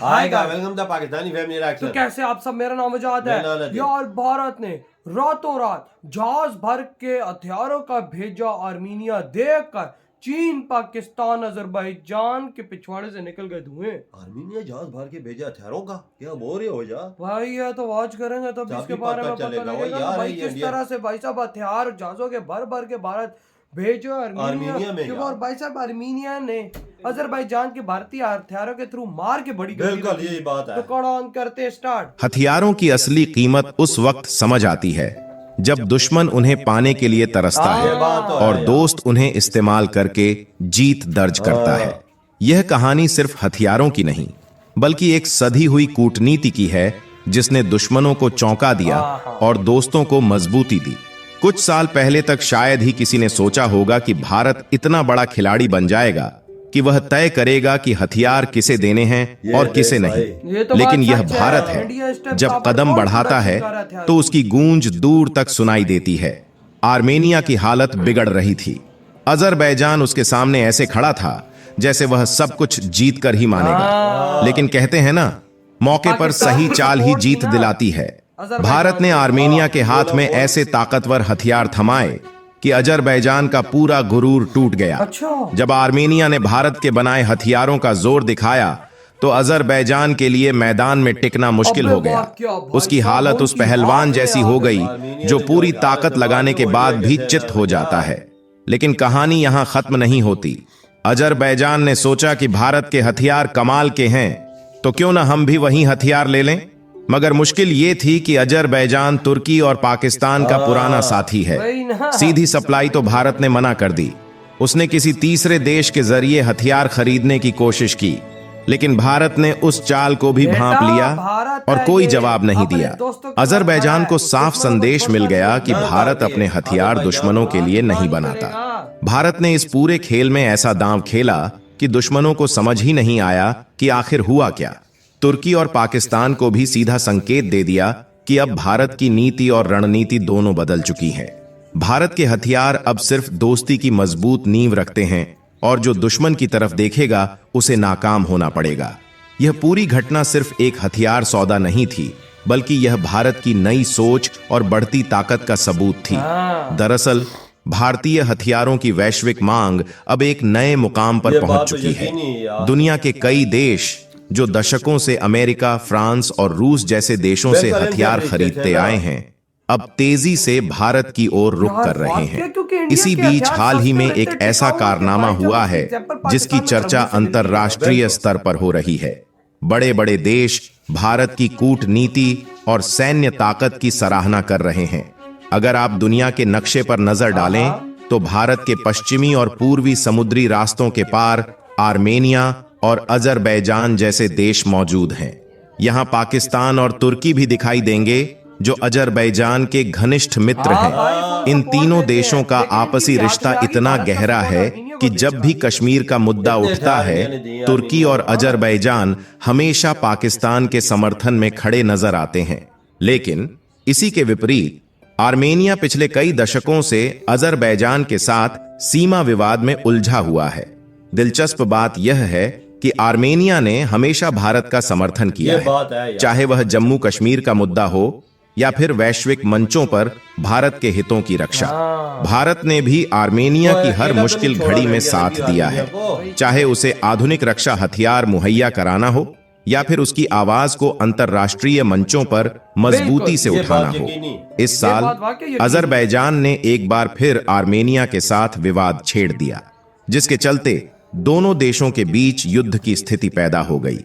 Hi guys, welcome to Pakistani family तो reaction. कैसे आप सब, मेरा नाम आजाद है यार। भारत ने रातों रात जहाज भर के हथियारों का भेजा आर्मीनिया देखकर चीन, पाकिस्तान, अजरबैजान के पिछवाड़े से निकल गए धुएं। आर्मीनिया जहाज भर के भेजा हथियारों का, क्या बोल रहे हो यार? भाई ये तो वॉच करेंगे तो इसके बारे में पता लगेगा भाई किस तरह से भाई साहब हथियार जहाजों के भर भर के भारत भेजो आर्मीनिया में। और भाई साहब आर्मीनिया ने अजरबैजान के भारतीय हथियारों के थ्रू मार के बड़ी बिल्कुल यही बात है। तो कौन ऑन करते स्टार्ट। हथियारों की असली कीमत उस वक्त समझ आती है जब दुश्मन उन्हें पाने के लिए तरसता है और दोस्त उन्हें इस्तेमाल करके जीत दर्ज करता है। यह कहानी सिर्फ हथियारों की नहीं बल्कि एक सधी हुई कूटनीति की है जिसने दुश्मनों को चौंका दिया और दोस्तों को मजबूती दी। कुछ साल पहले तक शायद ही किसी ने सोचा होगा कि भारत इतना बड़ा खिलाड़ी बन जाएगा कि वह तय करेगा कि हथियार किसे देने हैं और किसे नहीं। लेकिन यह भारत है, जब कदम बढ़ाता है तो उसकी गूंज दूर तक सुनाई देती है। आर्मेनिया की हालत बिगड़ रही थी। अजरबैजान उसके सामने ऐसे खड़ा था जैसे वह सब कुछ जीत कर ही मानेगा। लेकिन कहते हैं ना, मौके पर सही चाल ही जीत दिलाती है। भारत ने आर्मेनिया के हाथ में ऐसे ताकतवर हथियार थमाए कि अजरबैजान का पूरा गुरूर टूट गया। जब आर्मेनिया ने भारत के बनाए हथियारों का जोर दिखाया तो अजरबैजान के लिए मैदान में टिकना मुश्किल हो गया। उसकी हालत उस पहलवान जैसी हो गई जो पूरी ताकत लगाने के बाद भी चित हो जाता है। लेकिन कहानी यहां खत्म नहीं होती। अजरबैजान ने सोचा कि भारत के हथियार कमाल के हैं तो क्यों ना हम भी वही हथियार ले लें। मगर मुश्किल ये थी कि अजरबैजान तुर्की और पाकिस्तान का पुराना साथी है। सीधी सप्लाई तो भारत ने मना कर दी। उसने किसी तीसरे देश के जरिए हथियार खरीदने की कोशिश की, लेकिन भारत ने उस चाल को भी भांप लिया और कोई जवाब नहीं दिया। अजरबैजान को साफ संदेश मिल गया कि भारत अपने हथियार दुश्मनों के लिए नहीं बनाता। भारत ने इस पूरे खेल में ऐसा दांव खेला कि दुश्मनों को समझ ही नहीं आया कि आखिर हुआ क्या। तुर्की और पाकिस्तान को भी सीधा संकेत दे दिया कि अब भारत की नीति और रणनीति दोनों बदल चुकी है। भारत के हथियार अब सिर्फ दोस्ती की मजबूत नींव रखते हैं और जो दुश्मन की तरफ देखेगा उसे नाकाम होना पड़ेगा। यह पूरी घटना सिर्फ एक हथियार सौदा नहीं थी, बल्कि यह भारत की नई सोच और बढ़ती ताकत का सबूत थी। दरअसल भारतीय हथियारों की वैश्विक मांग अब एक नए मुकाम पर पहुंच चुकी है। दुनिया के कई देश जो दशकों से अमेरिका, फ्रांस और रूस जैसे देशों से हथियार खरीदते आए हैं, अब तेजी से भारत की ओर रुख कर रहे हैं। इसी बीच हाल ही में एक ऐसा कारनामा हुआ है जिसकी चर्चा अंतर्राष्ट्रीय स्तर पर हो रही है। बड़े बड़े देश भारत की कूटनीति और सैन्य ताकत की सराहना कर रहे हैं। अगर आप दुनिया के नक्शे पर नजर डालें तो भारत के पश्चिमी और पूर्वी समुद्री रास्तों के पार आर्मेनिया और अजरबैजान जैसे देश मौजूद हैं। यहां पाकिस्तान और तुर्की भी दिखाई देंगे जो अजरबैजान के घनिष्ठ मित्र हैं। इन तीनों देशों का आपसी रिश्ता इतना गहरा है कि जब भी कश्मीर का मुद्दा उठता है, तुर्की और अजरबैजान हमेशा पाकिस्तान के समर्थन में खड़े नजर आते हैं। लेकिन इसी के विपरीत आर्मेनिया पिछले कई दशकों से अजरबैजान के साथ सीमा विवाद में उलझा हुआ है। दिलचस्प बात यह है कि आर्मेनिया ने हमेशा भारत का समर्थन किया है, चाहे वह जम्मू कश्मीर का मुद्दा हो या फिर वैश्विक मंचों पर भारत के हितों की रक्षा। भारत ने भी आर्मेनिया की हर मुश्किल घड़ी में साथ दिया है, चाहे उसे आधुनिक रक्षा हथियार मुहैया कराना हो या फिर उसकी आवाज को अंतर्राष्ट्रीय मंचों पर मजबूती से उठाना हो। इस साल अजरबैजान ने एक बार फिर आर्मेनिया के साथ विवाद छेड़ दिया, जिसके चलते दोनों देशों के बीच युद्ध की स्थिति पैदा हो गई।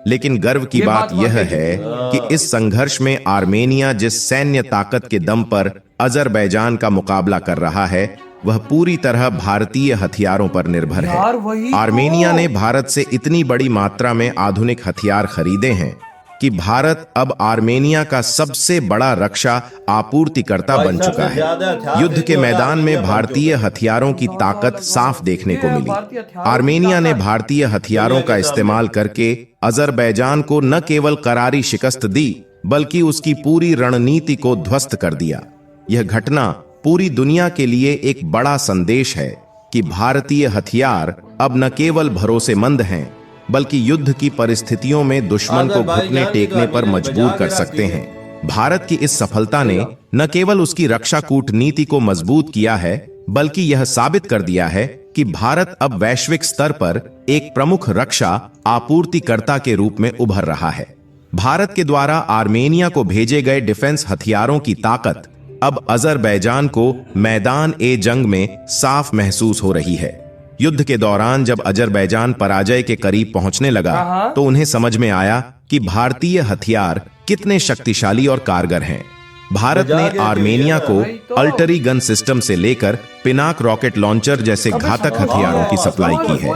लेकिन गर्व की बात यह है कि इस संघर्ष में आर्मेनिया जिस सैन्य ताकत के दम पर अजरबैजान का मुकाबला कर रहा है, वह पूरी तरह भारतीय हथियारों पर निर्भर है। आर्मेनिया ने भारत से इतनी बड़ी मात्रा में आधुनिक हथियार खरीदे हैं कि भारत अब आर्मेनिया का सबसे बड़ा रक्षा आपूर्तिकर्ता बन चुका है। युद्ध के मैदान में भारतीय हथियारों की ताकत साफ देखने को मिली। आर्मेनिया ने भारतीय हथियारों का इस्तेमाल करके अजरबैजान को न केवल करारी शिकस्त दी, बल्कि उसकी पूरी रणनीति को ध्वस्त कर दिया। यह घटना पूरी दुनिया के लिए एक बड़ा संदेश है कि भारतीय हथियार अब न केवल भरोसेमंद हैं, बल्कि युद्ध की परिस्थितियों में दुश्मन को घुटने टेकने पर मजबूर कर सकते हैं। भारत की इस सफलता ने न केवल उसकी रक्षा कूटनीति को मजबूत किया है, बल्कि यह साबित कर दिया है कि भारत अब वैश्विक स्तर पर एक प्रमुख रक्षा आपूर्तिकर्ता के रूप में उभर रहा है। भारत के द्वारा आर्मेनिया को भेजे गए डिफेंस हथियारों की ताकत अब अजरबैजान को मैदान ए जंग में साफ महसूस हो रही है। युद्ध के दौरान जब अजरबैजान पराजय के करीब पहुंचने लगा, तो उन्हें समझ में आया कि भारतीय हथियार कितने शक्तिशाली और कारगर हैं। भारत ने आर्मेनिया को अल्टरी गन सिस्टम से लेकर पिनाक रॉकेट लॉन्चर जैसे घातक हथियारों की सप्लाई की है।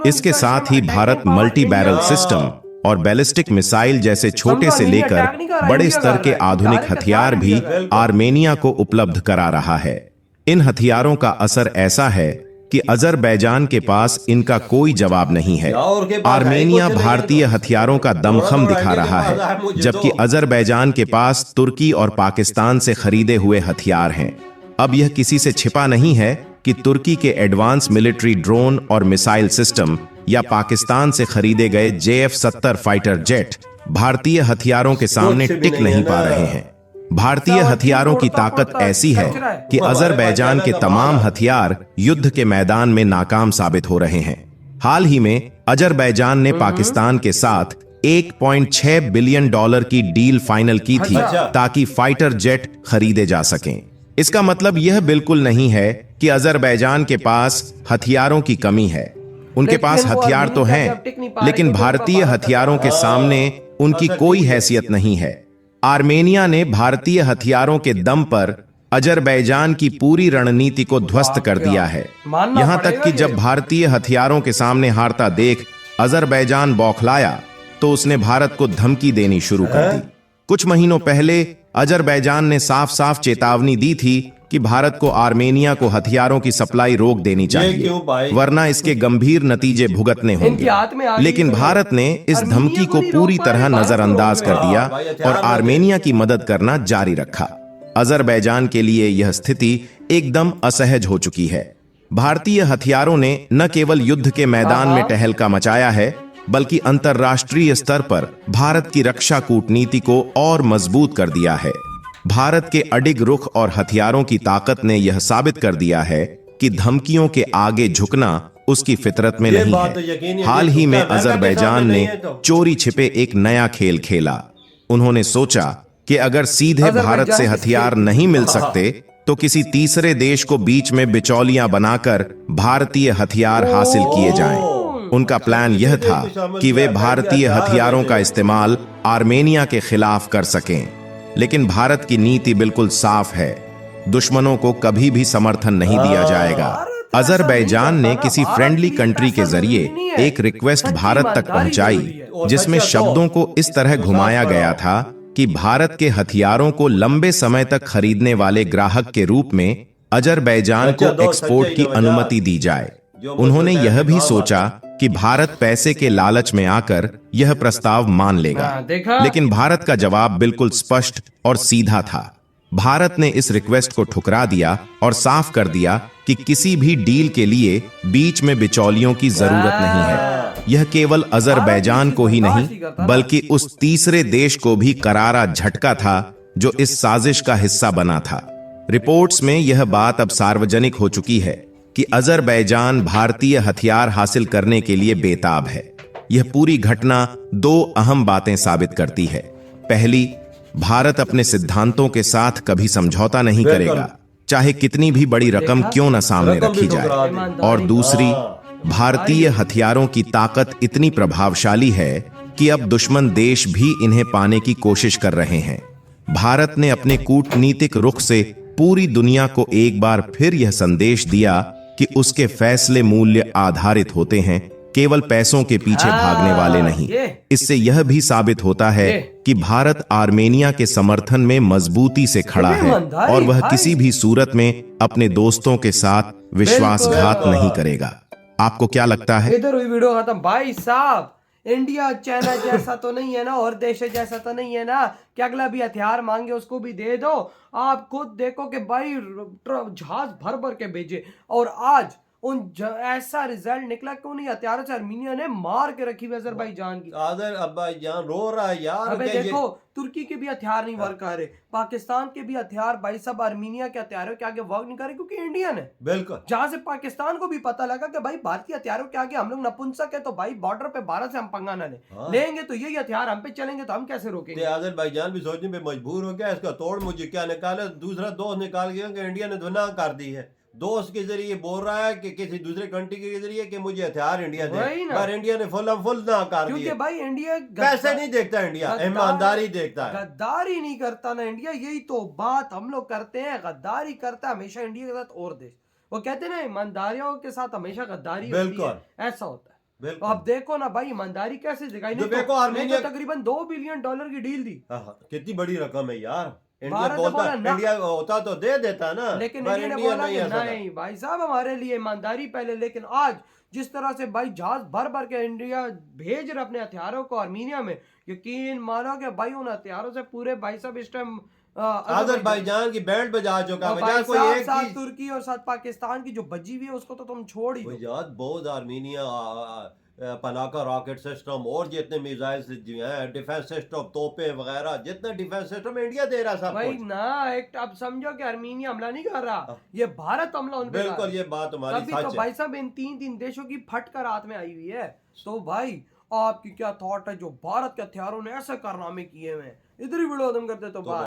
इसके साथ ही भारत मल्टी बैरल सिस्टम और बैलिस्टिक मिसाइल जैसे छोटे से लेकर बड़े स्तर के आधुनिक हथियार भी आर्मेनिया को उपलब्ध करा रहा है। इन हथियारों का असर ऐसा है कि अजरबैजान के पास इनका कोई जवाब नहीं है। आर्मेनिया भारतीय हथियारों का दमखम दिखा रहा है, जबकि अजरबैजान के पास तुर्की और पाकिस्तान से खरीदे हुए हथियार हैं। अब यह किसी से छिपा नहीं है कि तुर्की के एडवांस मिलिट्री ड्रोन और मिसाइल सिस्टम या पाकिस्तान से खरीदे गए JF-70 फाइटर जेट भारतीय हथियारों के सामने टिक नहीं पा रहे हैं। भारतीय हथियारों की ताकत ऐसी है कि अजरबैजान के तमाम हथियार युद्ध के मैदान में नाकाम साबित हो रहे हैं। हाल ही में अजरबैजान ने पाकिस्तान के साथ $1.6 बिलियन की डील फाइनल की थी ताकि फाइटर जेट खरीदे जा सकें। इसका मतलब यह बिल्कुल नहीं है कि अजरबैजान के पास हथियारों की कमी है। उनके पास हथियार तो हैं, लेकिन भारतीय हथियारों के सामने उनकी कोई हैसियत नहीं है। आर्मेनिया ने भारतीय हथियारों के दम पर अजरबैजान की पूरी रणनीति को ध्वस्त कर दिया है। यहां तक कि जब भारतीय हथियारों के सामने हारता देख अजरबैजान बौखलाया, तो उसने भारत को धमकी देनी शुरू कर दी। कुछ महीनों पहले अजरबैजान ने साफ साफ चेतावनी दी थी कि भारत को आर्मेनिया को हथियारों की सप्लाई रोक देनी चाहिए, वरना इसके गंभीर नतीजे भुगतने होंगे। लेकिन भारत ने इस धमकी को पूरी तरह नजरअंदाज कर दिया और आर्मेनिया की मदद करना जारी रखा। अजरबैजान के लिए यह स्थिति एकदम असहज हो चुकी है। भारतीय हथियारों ने न केवल युद्ध के मैदान में टहलका मचाया है, बल्कि अंतर्राष्ट्रीय स्तर पर भारत की रक्षा कूटनीति को और मजबूत कर दिया है। भारत के अडिग रुख और हथियारों की ताकत ने यह साबित कर दिया है कि धमकियों के आगे झुकना उसकी फितरत में नहीं है। हाल ही में अजरबैजान ने चोरी छिपे एक नया खेल खेला। उन्होंने सोचा कि अगर सीधे भारत से हथियार नहीं मिल सकते, तो किसी तीसरे देश को बीच में बिचौलियां बनाकर भारतीय हथियार हासिल किए जाएं। उनका प्लान यह था कि वे भारतीय हथियारों का इस्तेमाल आर्मेनिया के खिलाफ कर सकें। लेकिन भारत की नीति बिल्कुल साफ है, दुश्मनों को कभी भी समर्थन नहीं दिया जाएगा। अजरबैजान ने किसी फ्रेंडली कंट्री के जरिए एक रिक्वेस्ट भारत तक पहुंचाई, जिसमें शब्दों को इस तरह घुमाया गया था कि भारत के हथियारों को लंबे समय तक खरीदने वाले ग्राहक के रूप में अजरबैजान को एक्सपोर्ट की अनुमति दी जाए। उन्होंने यह भी सोचा कि भारत पैसे के लालच में आकर यह प्रस्ताव मान लेगा, लेकिन भारत का जवाब बिल्कुल स्पष्ट और सीधा था। भारत ने इस रिक्वेस्ट को ठुकरा दिया और साफ कर दिया कि किसी भी डील के लिए बीच में बिचौलियों की जरूरत नहीं है। यह केवल अजरबैजान को ही नहीं, बल्कि उस तीसरे देश को भी करारा झटका था जो इस साजिश का हिस्सा बना था। रिपोर्ट्स में यह बात अब सार्वजनिक हो चुकी है कि अजरबैजान भारतीय हथियार हासिल करने के लिए बेताब है। यह पूरी घटना दो अहम बातें साबित करती है। पहली, भारत अपने सिद्धांतों के साथ कभी समझौता नहीं करेगा, चाहे कितनी भी बड़ी रकम क्यों न सामने रखी जाए। और दूसरी, भारतीय हथियारों की ताकत इतनी प्रभावशाली है कि अब दुश्मन देश भी इन्हें पाने की कोशिश कर रहे हैं। भारत ने अपने कूटनीतिक रुख से पूरी दुनिया को एक बार फिर यह संदेश दिया कि उसके फैसले मूल्य आधारित होते हैं, केवल पैसों के पीछे भागने वाले नहीं। इससे यह भी साबित होता है कि भारत आर्मेनिया के समर्थन में मजबूती से खड़ा है और वह किसी भी सूरत में अपने दोस्तों के साथ विश्वासघात नहीं करेगा। आपको क्या लगता है? इधर हुई वीडियो खत्म। भाई साहब, इंडिया चाइना जैसा तो नहीं है ना, और देश जैसा तो नहीं है ना कि अगला भी हथियार मांगे उसको भी दे दो। आप खुद देखो कि भाई जहाज भर भर के भेजे, और आज ऐसा रिजल्ट निकला कि उन्हीं हथियारों से आर्मीनिया ने मार के रखी हुई अजरबैजान की। अजरबैजान रो रहा है यार। अबे देखो तुर्की के भी हथियार नहीं वर्क कर रहे, पाकिस्तान के भी हथियार भाई सब आर्मीनिया के हथियारों के आगे वर्क नहीं कर रहे क्योंकि इंडियन है। बिल्कुल, जहां से पाकिस्तान को भी पता लगा कि भाई भारतीय हथियारों के आगे हम लोग नपुंसक है, तो भाई बॉर्डर पे भारत से हम पंगा ना लेंगे तो यही हथियार हम पे चलेंगे तो हम कैसे रोकेंगे। अजरबैजान भी सोचने पे मजबूर हो गया, इसका तोड़ मुझे क्या निकाले। दूसरा दोस्त निकाल गया कि इंडिया ने गुनाह कर दी है। दोस्त के जरिए बोल रहा है कि किसी दूसरे कंट्री के जरिए कि मुझे हथियार इंडिया दे, पर इंडिया ने फुल ना कर दिए। क्योंकि भाई इंडिया पैसे नहीं देखता, इंडिया ईमानदारी देखता है। गद्दारी नहीं करता ना इंडिया, यही तो बात हम लोग करते हैं, गद्दारी करता है हमेशा इंडिया के साथ और देश। वो कहते हैं ना ईमानदारियों के साथ हमेशा गद्दारी होती है, ऐसा होता है। तो अब देखो ना भाई ईमानदारी कैसे दिखाई। देखो आर्मीनिया तकरीबन $2 बिलियन की डील दी। कितनी बड़ी रकम है यार। इंडिया होता तो दे देता ना, लेकिन इंडिया ने बोला कि नहीं भाई साहब हमारे लिए ईमानदारी पहले। लेकिन आज जिस तरह से भाई जहाज भर भर के इंडिया भेज रहे अपने हथियारों को आर्मीनिया में, यकीन मानो कि भाई उन हथियारों से पूरे भाई साहब इस टाइम अजरबैजान की बैंड बजा चुका है। कोई एक साथ तुर्की और साथ पाकिस्तान की जो बजी हुई है उसको तो तुम छोड़ ही दो। बहुत आर्मीनिया पनाका रॉकेट सिस्टम और जितने मिसाइल्स जो हैं, डिफेंस सिस्टम, तोपे वगैरह, जितने डिफेंस सिस्टम इंडिया दे रहा सब भाई कुछ ना। एक अब समझो कि आर्मीनिया हमला नहीं कर रहा, ये भारत हमला उन पे। बिल्कुल, ये बात तुम्हारी सच है। भाई साहब इन तीन देशों की फटकर हाथ में आई हुई है। तो भाई आपकी क्या थॉट है जो भारत के हथियारों ने ऐसे कारनामे किए हुए हैं? इधर ही वीडियो खत्म करते तो बात।